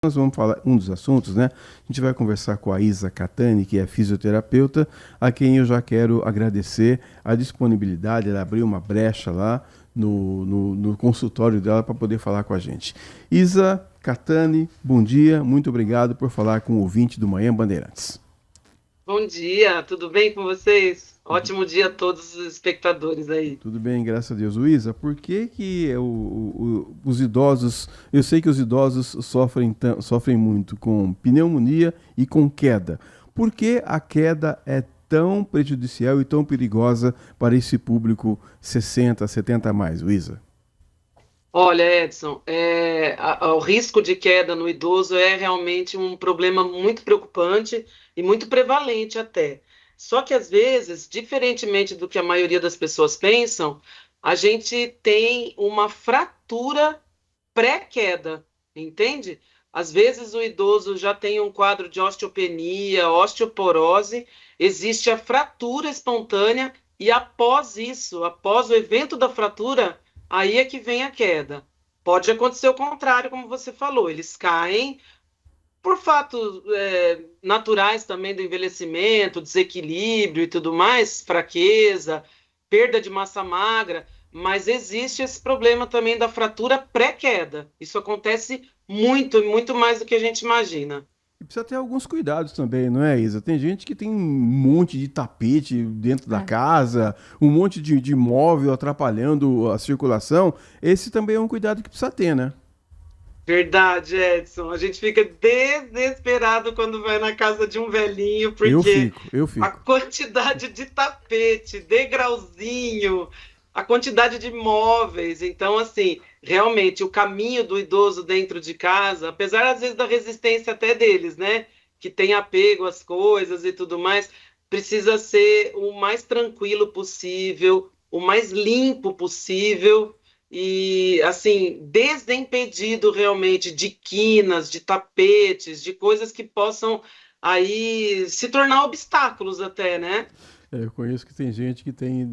Nós vamos falar um dos assuntos, né? A gente vai conversar com a Isa Catani, que é fisioterapeuta, a quem eu já quero agradecer a disponibilidade. Ela abriu uma brecha lá no consultório dela para poder falar com a gente. Isa Catani, bom dia, muito obrigado por falar com o ouvinte do Manhã Bandeirantes. Bom dia, tudo bem com vocês? Ótimo dia a todos os espectadores aí. Tudo bem, graças a Deus. Luísa, por que que os idosos, eu sei que os idosos sofrem muito com pneumonia e com queda. Por que a queda é tão prejudicial e tão perigosa para esse público 60, 70 a mais, Luísa? Olha, Edson, o risco de queda no idoso é realmente um problema muito preocupante e muito prevalente até. Só que às vezes, diferentemente do que a maioria das pessoas pensam, a gente tem uma fratura pré-queda, entende? Às vezes o idoso já tem um quadro de osteopenia, osteoporose, existe a fratura espontânea e após isso, após o evento da fratura, aí é que vem a queda. Pode acontecer o contrário, como você falou, eles caem por fatos naturais também do envelhecimento, desequilíbrio e tudo mais, fraqueza, perda de massa magra, mas existe esse problema também da fratura pré-queda. Isso acontece muito, muito mais do que a gente imagina. E precisa ter alguns cuidados também, não é, Isa? Tem gente que tem um monte de tapete dentro da É. casa, um monte de móvel atrapalhando a circulação. Esse também é um cuidado que precisa ter, né? Verdade, Edson. A gente fica desesperado quando vai na casa de um velhinho, Eu porque fico, eu a fico. quantidade de tapete, degrauzinho, a quantidade de móveis. Então, assim, realmente, o caminho do idoso dentro de casa, apesar às vezes da resistência até deles, né? Que tem apego às coisas e tudo mais, precisa ser o mais tranquilo possível, o mais limpo possível e assim, desimpedido realmente de quinas, de tapetes, de coisas que possam aí se tornar obstáculos até, né? É, eu conheço que tem gente que tem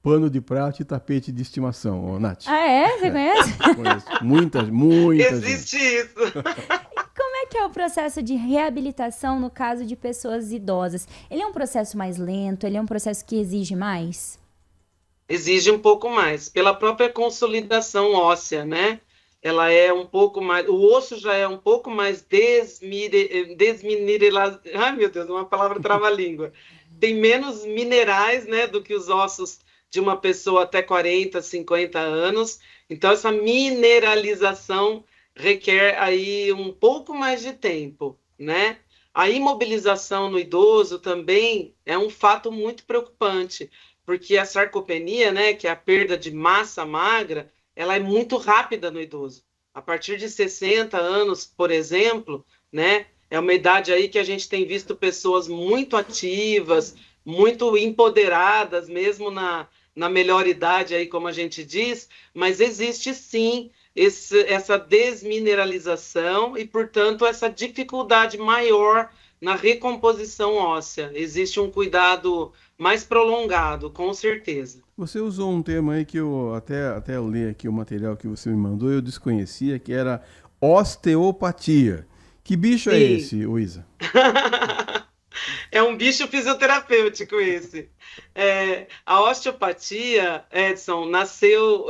pano de prato e tapete de estimação, ô, Nath. Ah, é? Você É, conhece? conheço. Muita Existe gente. isso. E como é que é o processo de reabilitação no caso de pessoas idosas? Ele é um processo mais lento? Ele é um processo que exige mais? Exige um pouco mais, pela própria consolidação óssea, né? Ela é um pouco mais, o osso já é um pouco mais desmineralizado. Ai, meu Deus, uma palavra trava-língua. Tem menos minerais, né, do que os ossos de uma pessoa até 40, 50 anos. Então, essa mineralização requer aí um pouco mais de tempo, né? A imobilização no idoso também é um fato muito preocupante porque a sarcopenia, né, que é a perda de massa magra, ela é muito rápida no idoso. A partir de 60 anos, por exemplo, né, é uma idade aí que a gente tem visto pessoas muito ativas, muito empoderadas, mesmo na melhor idade aí, como a gente diz, mas existe sim essa desmineralização e, portanto, essa dificuldade maior na recomposição óssea. Existe um cuidado mais prolongado, com certeza. Você usou um termo aí que eu até eu ler aqui o material que você me mandou, eu desconhecia, que era osteopatia. Que bicho é Sim. esse, Luísa? É um bicho fisioterapêutico esse. A osteopatia, Edson, nasceu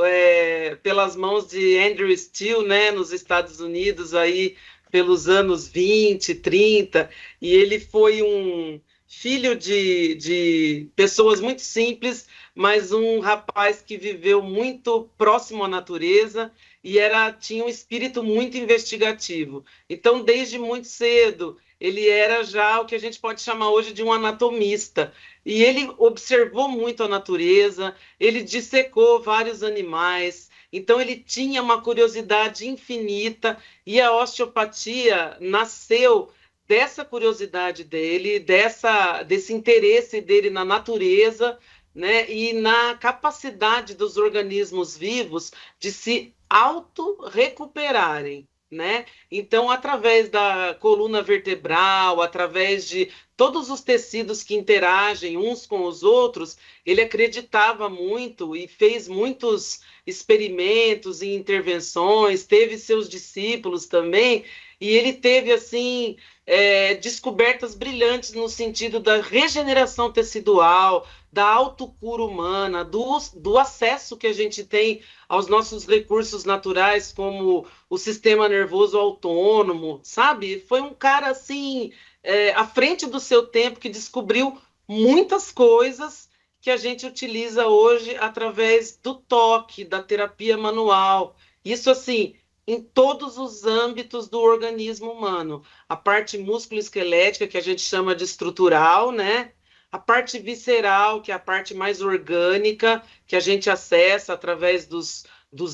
pelas mãos de Andrew Steele, né, nos Estados Unidos, aí pelos anos 20, 30, e ele foi um filho de pessoas muito simples, mas um rapaz que viveu muito próximo à natureza e tinha um espírito muito investigativo. Então, desde muito cedo, ele era já o que a gente pode chamar hoje de um anatomista. E ele observou muito a natureza, ele dissecou vários animais, então ele tinha uma curiosidade infinita e a osteopatia nasceu dessa curiosidade dele, desse interesse dele na natureza, né, e na capacidade dos organismos vivos de se auto-recuperarem, né? Então, através da coluna vertebral, através de todos os tecidos que interagem uns com os outros, ele acreditava muito e fez muitos experimentos e intervenções, teve seus discípulos também, e ele teve, assim, descobertas brilhantes no sentido da regeneração tecidual, da autocura humana, do acesso que a gente tem aos nossos recursos naturais, como o sistema nervoso autônomo, sabe? Foi um cara, assim, à frente do seu tempo, que descobriu muitas coisas que a gente utiliza hoje através do toque, da terapia manual. Isso, assim, em todos os âmbitos do organismo humano. A parte músculo-esquelética, que a gente chama de estrutural, né? A parte visceral, que é a parte mais orgânica, que a gente acessa através dos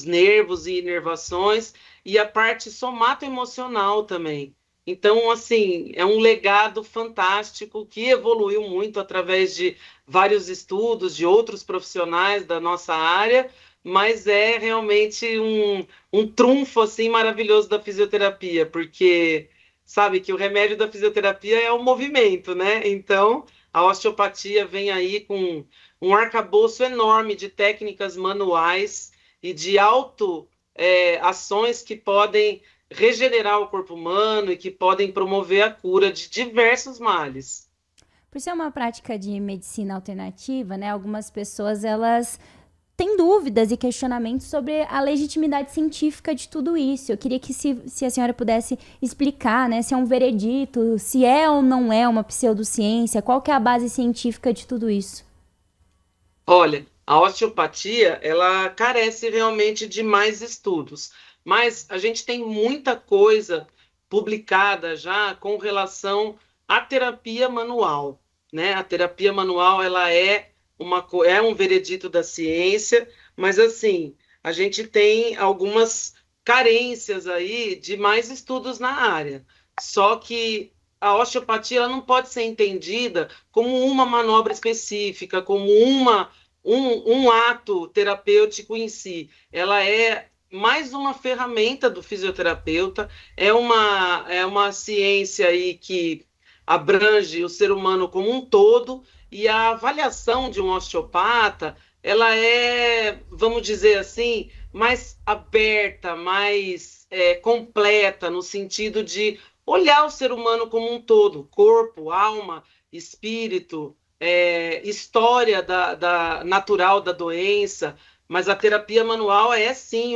nervos e inervações, e a parte somato-emocional também. Então, assim, é um legado fantástico que evoluiu muito através de vários estudos de outros profissionais da nossa área, mas é realmente um trunfo, assim, maravilhoso da fisioterapia, porque sabe que o remédio da fisioterapia é o movimento, né? Então, a osteopatia vem aí com um arcabouço enorme de técnicas manuais e de ações que podem regenerar o corpo humano e que podem promover a cura de diversos males. Por ser uma prática de medicina alternativa, né, algumas pessoas elas têm dúvidas e questionamentos sobre a legitimidade científica de tudo isso. Eu queria que se a senhora pudesse explicar, né, se é um veredito, se é ou não é uma pseudociência, qual que é a base científica de tudo isso? Olha, a osteopatia, ela carece realmente de mais estudos, mas a gente tem muita coisa publicada já com relação à terapia manual, né? A terapia manual, ela é um veredito da ciência, mas assim, a gente tem algumas carências aí de mais estudos na área. Só que a osteopatia, ela não pode ser entendida como uma manobra específica, como um ato terapêutico em si. Ela é mais uma ferramenta do fisioterapeuta, é uma ciência aí que abrange o ser humano como um todo, e a avaliação de um osteopata, ela é, vamos dizer assim, mais aberta, mais completa, no sentido de olhar o ser humano como um todo, corpo, alma, espírito, história natural da doença, mas a terapia manual é sim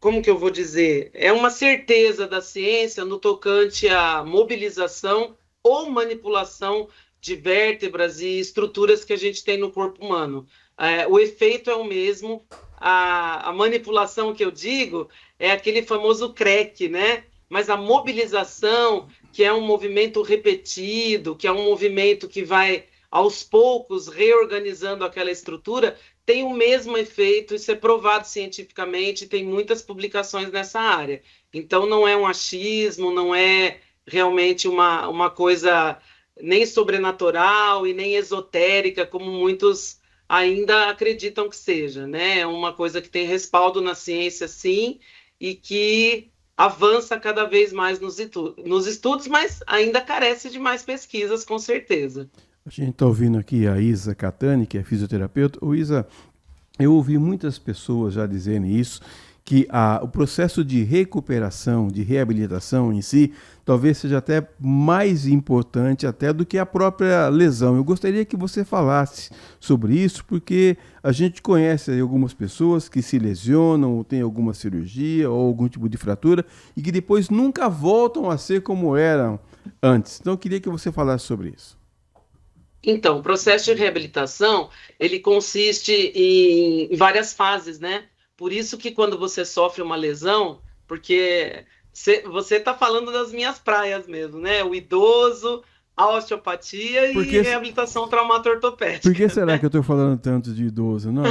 como que eu vou dizer? É uma certeza da ciência no tocante à mobilização ou manipulação de vértebras e estruturas que a gente tem no corpo humano. O efeito é o mesmo, a manipulação que eu digo é aquele famoso crack, né? Mas a mobilização, que é um movimento repetido, que é um movimento que vai aos poucos reorganizando aquela estrutura, tem o mesmo efeito, isso é provado cientificamente, tem muitas publicações nessa área. Então, não é um achismo, não é realmente uma coisa nem sobrenatural e nem esotérica, como muitos ainda acreditam que seja, né? É uma coisa que tem respaldo na ciência, sim, e que avança cada vez mais nos estudos, mas ainda carece de mais pesquisas, com certeza. A gente está ouvindo aqui a Isa Catani, que é fisioterapeuta. Isa, eu ouvi muitas pessoas já dizerem isso, que o processo de recuperação, de reabilitação em si, talvez seja até mais importante até do que a própria lesão. Eu gostaria que você falasse sobre isso, porque a gente conhece algumas pessoas que se lesionam, ou têm alguma cirurgia, ou algum tipo de fratura, e que depois nunca voltam a ser como eram antes. Então eu queria que você falasse sobre isso. Então, o processo de reabilitação, ele consiste em várias fases, né? Por isso que quando você sofre uma lesão, porque você está falando das minhas praias mesmo, né? O idoso, a osteopatia e reabilitação traumato-ortopédica. Por que será, né, que eu estou falando tanto de idoso? Não,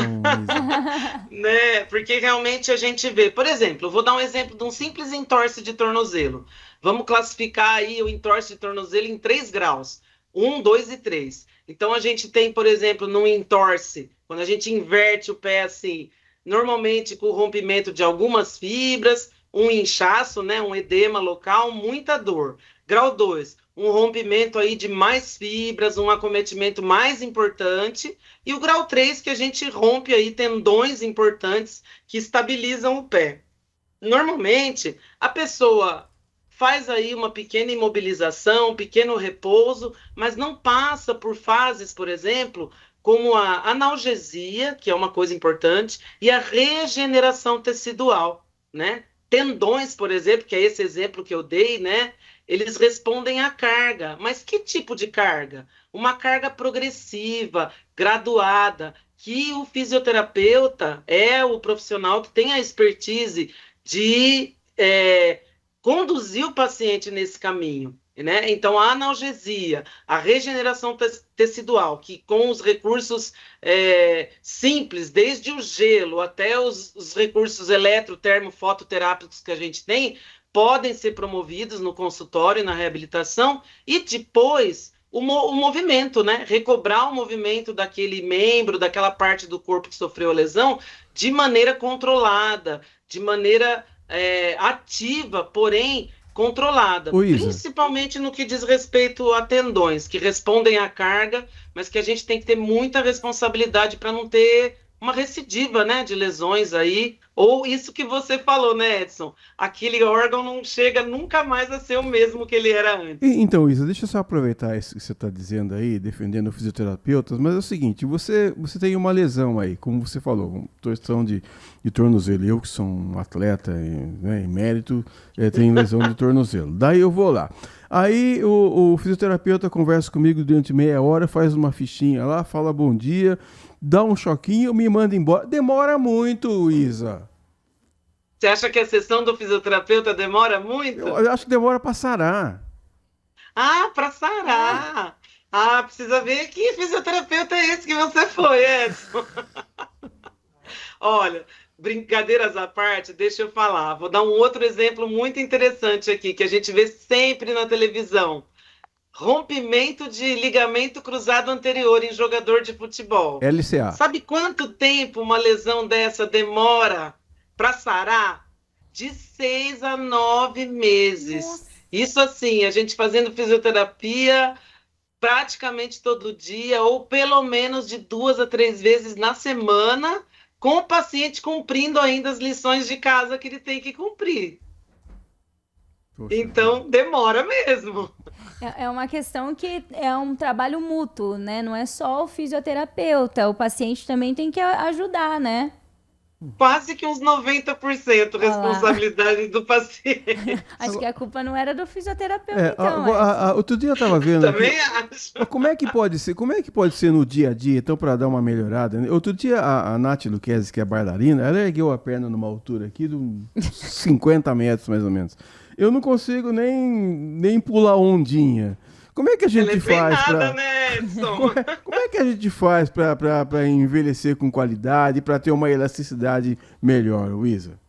né? Porque realmente a gente vê, por exemplo, eu vou dar um exemplo de um simples entorse de tornozelo. Vamos classificar aí o entorse de tornozelo em 3 graus. 1, 2 e 3. Então, a gente tem, por exemplo, no entorse, quando a gente inverte o pé assim, normalmente com o rompimento de algumas fibras, um inchaço, né, um edema local, muita dor. Grau 2, um rompimento aí de mais fibras, um acometimento mais importante. E o grau 3, que a gente rompe aí tendões importantes que estabilizam o pé. Normalmente, a pessoa faz aí uma pequena imobilização, um pequeno repouso, mas não passa por fases, por exemplo, como a analgesia, que é uma coisa importante, e a regeneração tecidual, né? Tendões, por exemplo, que é esse exemplo que eu dei, né? Eles respondem à carga. Mas que tipo de carga? Uma carga progressiva, graduada, que o fisioterapeuta é o profissional que tem a expertise de conduzir o paciente nesse caminho, né? Então, a analgesia, a regeneração tecidual, que com os recursos simples, desde o gelo até os recursos eletrotermofototerápicos que a gente tem, podem ser promovidos no consultório, na reabilitação, e depois o movimento, né? Recobrar o movimento daquele membro, daquela parte do corpo que sofreu a lesão, de maneira controlada, de maneira ativa, porém controlada, principalmente no que diz respeito a tendões, que respondem à carga, mas que a gente tem que ter muita responsabilidade para não ter uma recidiva, né, de lesões aí, ou isso que você falou, né, Edson? Aquele órgão não chega nunca mais a ser o mesmo que ele era antes. Então, Isa, deixa eu só aproveitar isso que você está dizendo aí, defendendo fisioterapeutas, mas é o seguinte, você tem uma lesão aí, como você falou, uma torção de tornozelo. Eu, que sou um atleta, né, em mérito, tenho lesão de tornozelo. Daí eu vou lá. Aí o fisioterapeuta conversa comigo durante meia hora, faz uma fichinha lá, fala bom dia, dá um choquinho, me manda embora. Demora muito, Isa. Você acha que a sessão do fisioterapeuta demora muito? Eu acho que demora para sarar. Ah, para sarar. Ah, precisa ver que fisioterapeuta é esse que você foi, Edson. Olha, brincadeiras à parte, deixa eu falar. Vou dar um outro exemplo muito interessante aqui, que a gente vê sempre na televisão. Rompimento de ligamento cruzado anterior em jogador de futebol. LCA. Sabe quanto tempo uma lesão dessa demora para sarar? De 6 a 9 meses. Nossa. Isso assim, a gente fazendo fisioterapia praticamente todo dia, ou pelo menos de 2 a 3 vezes na semana, com o paciente cumprindo ainda as lições de casa que ele tem que cumprir. Poxa. Então, demora mesmo. É uma questão que é um trabalho mútuo, né? Não é só o fisioterapeuta, o paciente também tem que ajudar, né? Quase que uns 90% responsabilidade do paciente. Acho que a culpa não era do fisioterapeuta, então. Outro dia eu estava vendo. Também acho. Como é que pode ser no dia a dia, então, para dar uma melhorada? Outro dia a Nath Luquezzi, que é bailarina, ela ergueu a perna numa altura aqui de uns 50 metros, mais ou menos. Eu não consigo nem pular ondinha. Como é que a gente faz para, né, Edson? Como é que a gente faz para envelhecer com qualidade, para ter uma elasticidade melhor, Luísa?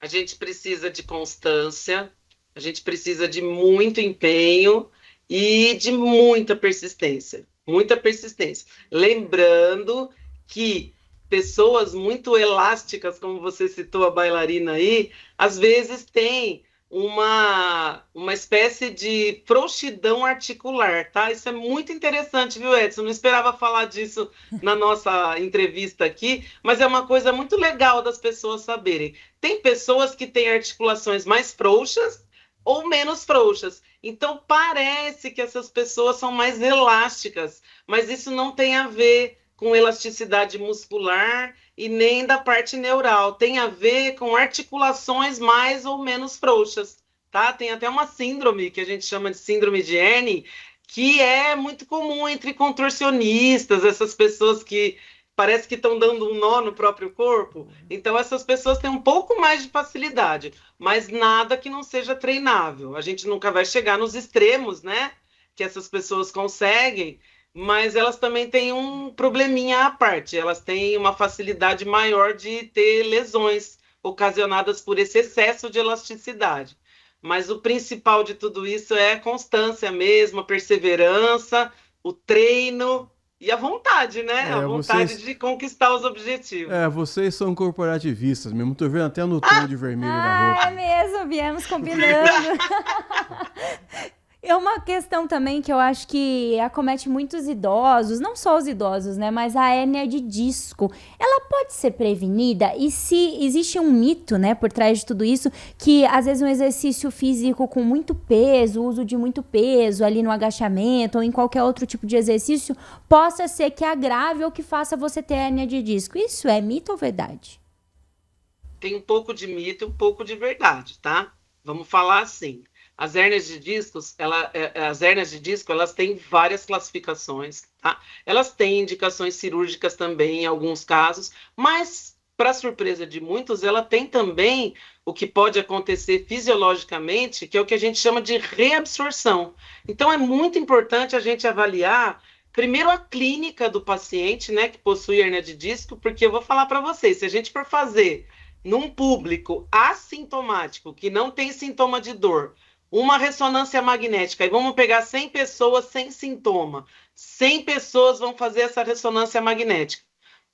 A gente precisa de constância, a gente precisa de muito empenho e de muita persistência. Muita persistência. Lembrando que pessoas muito elásticas, como você citou a bailarina aí, às vezes têm uma espécie de frouxidão articular, tá? Isso é muito interessante, viu, Edson? Não esperava falar disso na nossa entrevista aqui, mas é uma coisa muito legal das pessoas saberem. Tem pessoas que têm articulações mais frouxas ou menos frouxas. Então, parece que essas pessoas são mais elásticas, mas isso não tem a ver com elasticidade muscular e nem da parte neural. Tem a ver com articulações mais ou menos frouxas, tá? Tem até uma síndrome que a gente chama de síndrome de Ernie, que é muito comum entre contorcionistas, essas pessoas que parece que estão dando um nó no próprio corpo. Então, essas pessoas têm um pouco mais de facilidade, mas nada que não seja treinável. A gente nunca vai chegar nos extremos, né? Que essas pessoas conseguem, mas elas também têm um probleminha à parte. Elas têm uma facilidade maior de ter lesões ocasionadas por esse excesso de elasticidade. Mas o principal de tudo isso é a constância mesmo, a perseverança, o treino E a vontade, né? A vontade de conquistar os objetivos. Vocês são corporativistas mesmo. Tô vendo até no tom de vermelho da roupa. É mesmo, viemos combinando. É uma questão também que eu acho que acomete muitos idosos, não só os idosos, né, mas a hérnia de disco. Ela pode ser prevenida? E se existe um mito, né, por trás de tudo isso, que às vezes um exercício físico com muito peso, uso de muito peso ali no agachamento ou em qualquer outro tipo de exercício, possa ser que agrave ou que faça você ter hérnia de disco. Isso é mito ou verdade? Tem um pouco de mito e um pouco de verdade, tá? Vamos falar assim. As hérnias de disco, elas têm várias classificações, tá? Elas têm indicações cirúrgicas também, em alguns casos, mas, para surpresa de muitos, ela tem também o que pode acontecer fisiologicamente, que é o que a gente chama de reabsorção. Então, é muito importante a gente avaliar, primeiro, a clínica do paciente, né, que possui hérnia de disco, porque eu vou falar para vocês, se a gente for fazer num público assintomático, que não tem sintoma de dor, uma ressonância magnética, e vamos pegar 100 pessoas sem sintoma, 100 pessoas vão fazer essa ressonância magnética.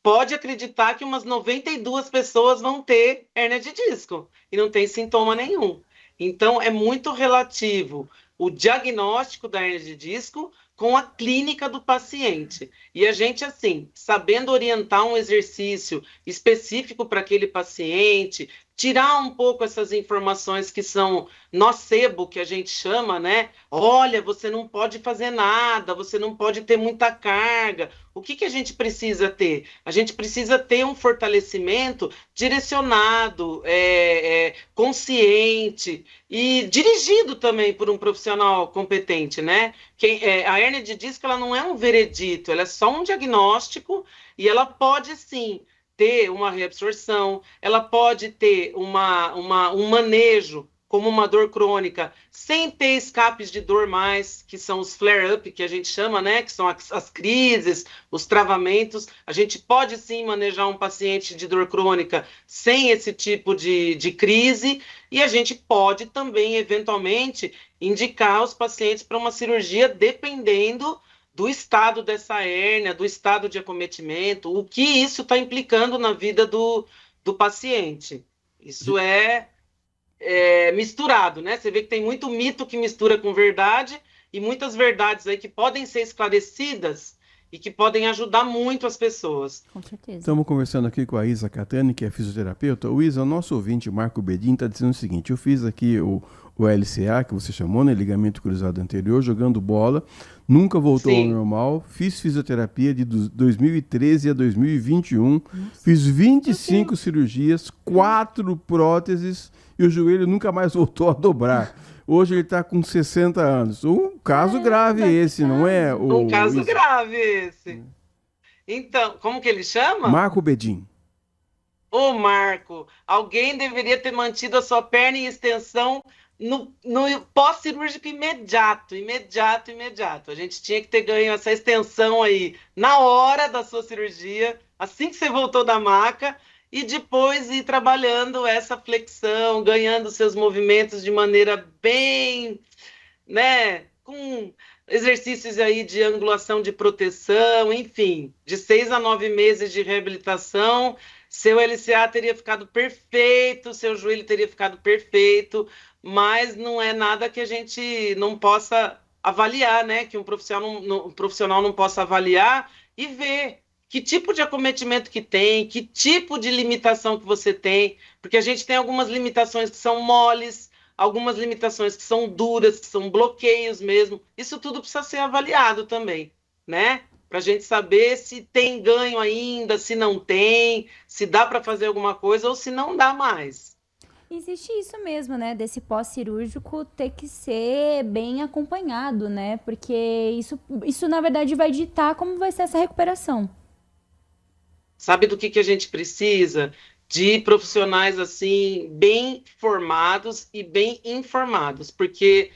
Pode acreditar que umas 92 pessoas vão ter hérnia de disco e não tem sintoma nenhum. Então, é muito relativo o diagnóstico da hérnia de disco com a clínica do paciente. E a gente, assim, sabendo orientar um exercício específico para aquele paciente, tirar um pouco essas informações que são nocebo, que a gente chama, né? Olha, você não pode fazer nada, você não pode ter muita carga. O que a gente precisa ter? A gente precisa ter um fortalecimento direcionado, consciente e dirigido também por um profissional competente, né? A hérnia de disco, ela não é um veredito, ela é só um diagnóstico e ela pode, sim, ter uma reabsorção, ela pode ter um manejo como uma dor crônica, sem ter escapes de dor mais, que são os flare-up, que a gente chama, né? Que são as crises, os travamentos. A gente pode, sim, manejar um paciente de dor crônica sem esse tipo de crise, e a gente pode também, eventualmente, indicar os pacientes para uma cirurgia, dependendo do estado dessa hérnia, do estado de acometimento, o que isso está implicando na vida do paciente. Isso é misturado, né? Você vê que tem muito mito que mistura com verdade e muitas verdades aí que podem ser esclarecidas e que podem ajudar muito as pessoas. Com certeza. Estamos conversando aqui com a Isa Catani, que é fisioterapeuta. O Isa, o nosso ouvinte, Marco Bedin, está dizendo o seguinte: eu fiz aqui o LCA, que você chamou, né, ligamento cruzado anterior, jogando bola, nunca voltou ao normal, fiz fisioterapia de 2013 a 2021, fiz 25 cirurgias, 4 próteses e o joelho nunca mais voltou a dobrar. Hoje ele está com 60 anos. Um caso grave esse, não é? Um caso grave esse. Então, como que ele chama? Marco Bedin. Ô, Marco, alguém deveria ter mantido a sua perna em extensão no pós-cirúrgico imediato. A gente tinha que ter ganho essa extensão aí na hora da sua cirurgia, assim que você voltou da maca, e depois ir trabalhando essa flexão, ganhando seus movimentos de maneira bem, né, com exercícios aí de angulação de proteção, enfim, de 6 a 9 meses de reabilitação, seu LCA teria ficado perfeito, seu joelho teria ficado perfeito, mas não é nada que a gente não possa avaliar, né? Que um profissional não possa avaliar e ver que tipo de acometimento que tem, que tipo de limitação que você tem, porque a gente tem algumas limitações que são moles, algumas limitações que são duras, que são bloqueios mesmo. Isso tudo precisa ser avaliado também, né? Para a gente saber se tem ganho ainda, se não tem, se dá para fazer alguma coisa ou se não dá mais. Existe isso mesmo, né? Desse pós-cirúrgico ter que ser bem acompanhado, né? Porque isso na verdade vai ditar como vai ser essa recuperação. Sabe do que a gente precisa? De profissionais assim bem formados e bem informados, porque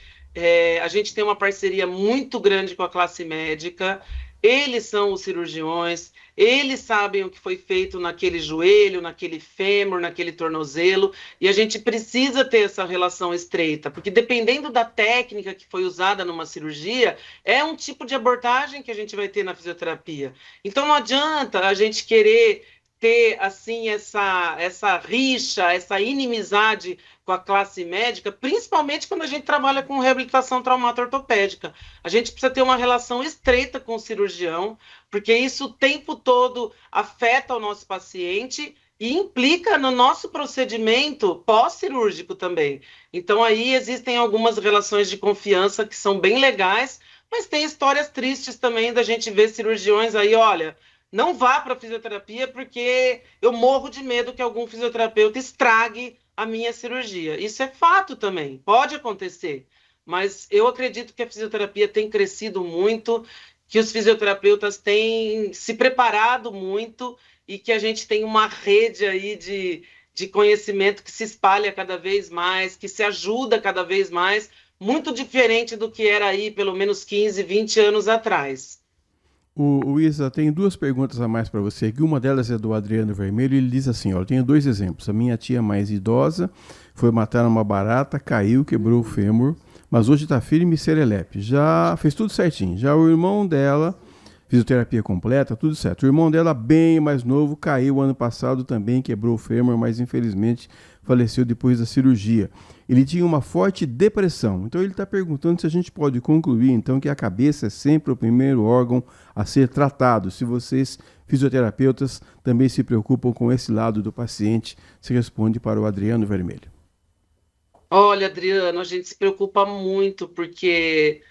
a gente tem uma parceria muito grande com a classe médica. eles são os cirurgiões, eles sabem o que foi feito naquele joelho, naquele fêmur, naquele tornozelo, e a gente precisa ter essa relação estreita, porque dependendo da técnica que foi usada numa cirurgia, é um tipo de abordagem que a gente vai ter na fisioterapia. Então não adianta a gente querer ter assim essa rixa, essa inimizade com a classe médica, principalmente quando a gente trabalha com reabilitação traumato-ortopédica. A gente precisa ter uma relação estreita com o cirurgião, porque isso o tempo todo afeta o nosso paciente e implica no nosso procedimento pós-cirúrgico também. Então aí existem algumas relações de confiança que são bem legais, mas tem histórias tristes também da gente ver cirurgiões aí, olha, não vá para a fisioterapia porque eu morro de medo que algum fisioterapeuta estrague a minha cirurgia. Isso é fato também, pode acontecer. Mas eu acredito que a fisioterapia tem crescido muito, que os fisioterapeutas têm se preparado muito e que a gente tem uma rede aí de conhecimento que se espalha cada vez mais, que se ajuda cada vez mais, muito diferente do que era aí pelo menos 15, 20 anos atrás. O Isa tem duas perguntas a mais para você aqui. Uma delas é do Adriano Vermelho. Ele diz assim: ó, eu tenho dois exemplos. A minha tia mais idosa foi matar uma barata, caiu, quebrou o fêmur, mas hoje está firme e serelepe. Já fez tudo certinho. Já o irmão dela, fisioterapia completa, tudo certo. O irmão dela, bem mais novo, caiu ano passado também, quebrou o fêmur, mas infelizmente faleceu depois da cirurgia. Ele tinha uma forte depressão. Então ele está perguntando se a gente pode concluir então que a cabeça é sempre o primeiro órgão a ser tratado. Se vocês, fisioterapeutas, também se preocupam com esse lado do paciente, se responde para o Adriano Vermelho. Olha, Adriano, a gente se preocupa muito porque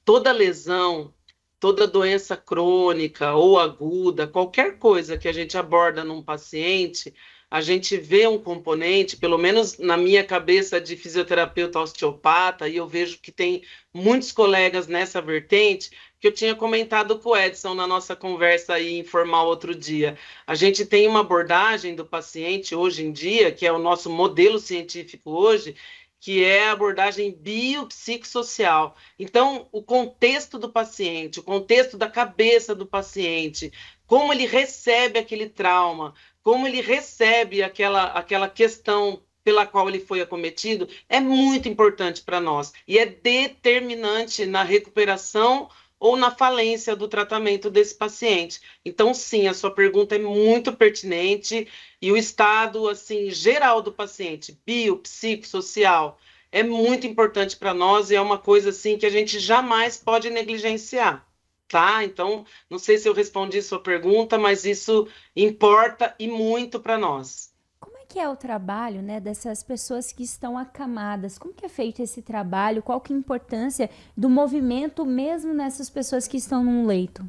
toda lesão, toda doença crônica ou aguda, qualquer coisa que a gente aborda num paciente, a gente vê um componente, pelo menos na minha cabeça de fisioterapeuta osteopata, e eu vejo que tem muitos colegas nessa vertente, que eu tinha comentado com o Edson na nossa conversa aí informal outro dia. A gente tem uma abordagem do paciente hoje em dia, que é o nosso modelo científico hoje, que é a abordagem biopsicossocial. Então, o contexto do paciente, o contexto da cabeça do paciente, como ele recebe aquele trauma, como ele recebe aquela questão pela qual ele foi acometido, é muito importante para nós e é determinante na recuperação ou na falência do tratamento desse paciente. Então, sim, a sua pergunta é muito pertinente e o estado assim geral do paciente, biopsicossocial, é muito importante para nós e é uma coisa assim que a gente jamais pode negligenciar. Tá? Então, não sei se eu respondi sua pergunta, mas isso importa e muito para nós. Como é que é o trabalho, né, dessas pessoas que estão acamadas? Como que é feito esse trabalho? Qual que é a importância do movimento mesmo nessas pessoas que estão num leito?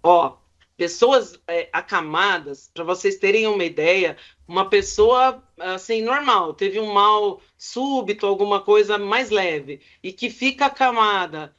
Ó, pessoas acamadas, para vocês terem uma ideia, uma pessoa assim normal, teve um mal súbito, alguma coisa mais leve, e que fica acamada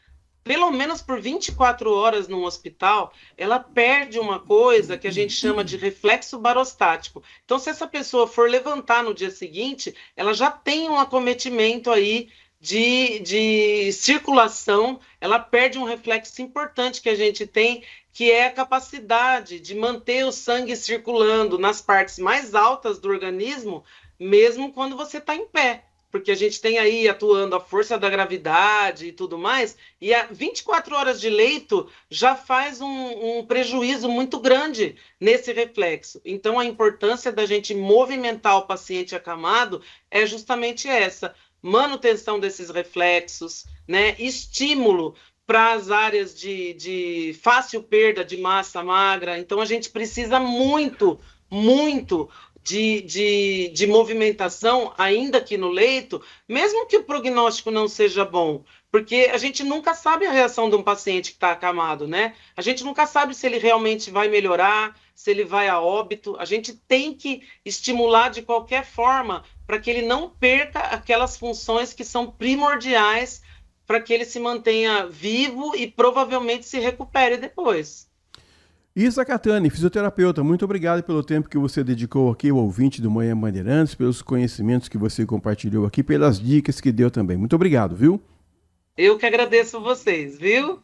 pelo menos por 24 horas num hospital, ela perde uma coisa que a gente chama de reflexo barostático. Então, se essa pessoa for levantar no dia seguinte, ela já tem um acometimento aí de circulação, ela perde um reflexo importante que a gente tem, que é a capacidade de manter o sangue circulando nas partes mais altas do organismo, mesmo quando você está em pé. Porque a gente tem aí atuando a força da gravidade e tudo mais, e a 24 horas de leito já faz um prejuízo muito grande nesse reflexo. Então, a importância da gente movimentar o paciente acamado é justamente essa, manutenção desses reflexos, né? Estímulo para as áreas de fácil perda de massa magra. Então, a gente precisa muito de movimentação, ainda aqui no leito, mesmo que o prognóstico não seja bom, porque a gente nunca sabe a reação de um paciente que está acamado, né? A gente nunca sabe se ele realmente vai melhorar, se ele vai a óbito. A gente tem que estimular de qualquer forma para que ele não perca aquelas funções que são primordiais para que ele se mantenha vivo e provavelmente se recupere depois. Isa Catani, fisioterapeuta, muito obrigado pelo tempo que você dedicou aqui ao ouvinte do Manhã Bandeirantes, pelos conhecimentos que você compartilhou aqui, pelas dicas que deu também. Muito obrigado, viu? Eu que agradeço vocês, viu?